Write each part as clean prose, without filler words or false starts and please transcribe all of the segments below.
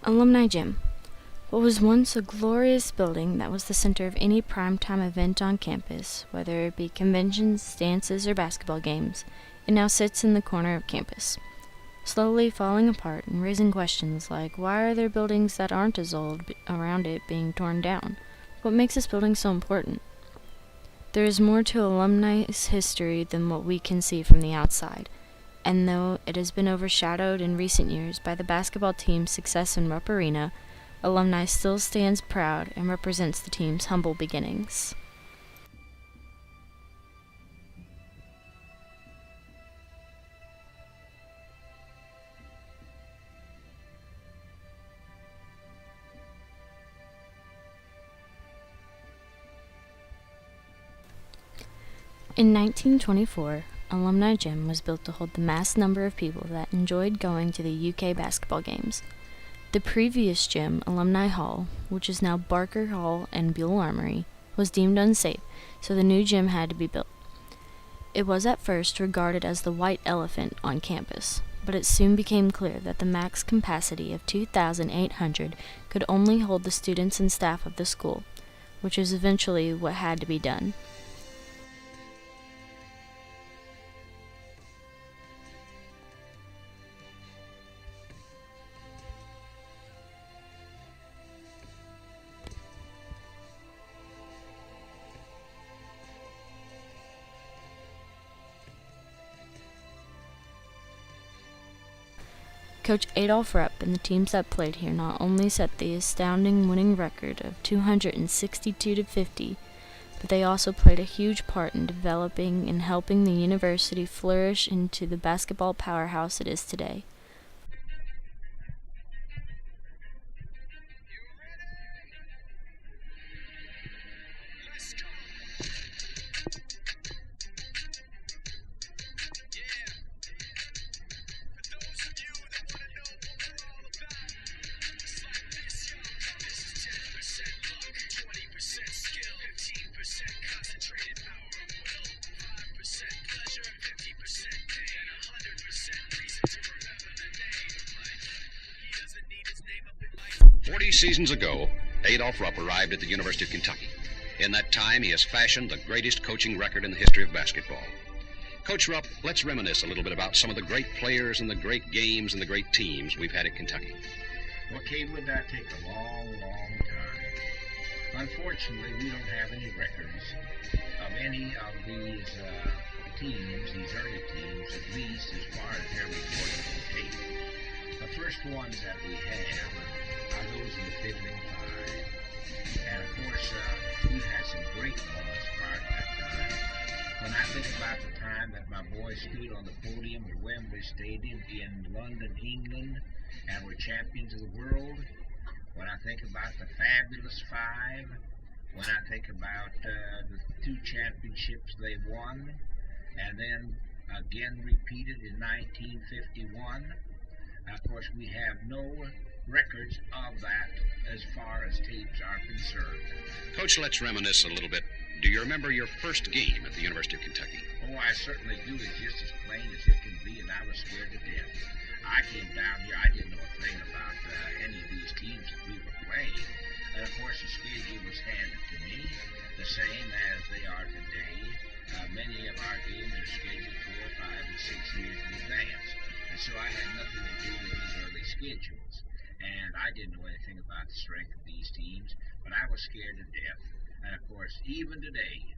Alumni Gym. What was once a glorious building that was the center of any primetime event on campus, whether it be conventions, dances, or basketball games, it now sits in the corner of campus, slowly falling apart and raising questions like, why are there buildings that aren't as old around it being torn down? What makes this building so important? There is more to Alumni's history than what we can see from the outside, and though it has been overshadowed in recent years by the basketball team's success in Rupp Arena, Alumni still stands proud and represents the team's humble beginnings. In 1924, Alumni Gym was built to hold the mass number of people that enjoyed going to the UK basketball games. The previous gym, Alumni Hall, which is now Barker Hall and Buell Armory, was deemed unsafe, so the new gym had to be built. It was at first regarded as the white elephant on campus, but it soon became clear that the max capacity of 2,800 could only hold the students and staff of the school, which is eventually what had to be done. Coach Adolph Rupp and the teams that played here not only set the astounding winning record of 262-50, but they also played a huge part in developing and helping the university flourish into the basketball powerhouse it is today. Seasons ago, Adolph Rupp arrived at the University of Kentucky. In that time, he has fashioned the greatest coaching record in the history of basketball. Coach Rupp, let's reminisce a little bit about some of the great players and the great games and the great teams we've had at Kentucky. Well, Kate, would that take a long time? Unfortunately, we don't have any records of any of these teams, these early teams, at least as far as they're recorded on tape. The first ones that we have are those in the Fiddling Five. And of course, we've had some great ones prior to that time. When I think about the time that my boys stood on the podium at Wembley Stadium in London, England, and were champions of the world, when I think about the Fabulous Five, when I think about the two championships they won, and then again repeated in 1951, of course, we have no records of that as far as tapes are concerned. Coach, let's reminisce a little bit. Do you remember your first game at the University of Kentucky? Oh, I certainly do. It's just as plain as it can be, and I was scared to death. I came down here, I didn't know a thing about any of these teams that we were playing. And of course, the schedule was handed to me, the same as they are today. Many of our games are scheduled 4, 5, and 6 years in advance. And so I had nothing to do with these early schedules. And I didn't know anything about the strength of these teams, but I was scared to death. And of course, even today,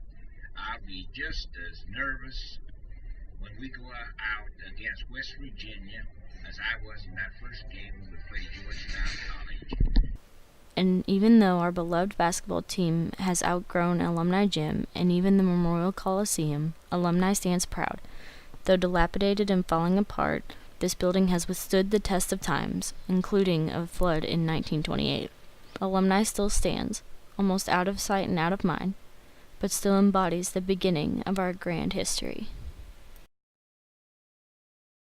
I'll be just as nervous when we go out against West Virginia as I was in that first game when we played Georgetown College. And even though our beloved basketball team has outgrown Alumni Gym and even the Memorial Coliseum, Alumni stands proud. Though dilapidated and falling apart, this building has withstood the test of times, including a flood in 1928. Alumni still stands, almost out of sight and out of mind, but still embodies the beginning of our grand history.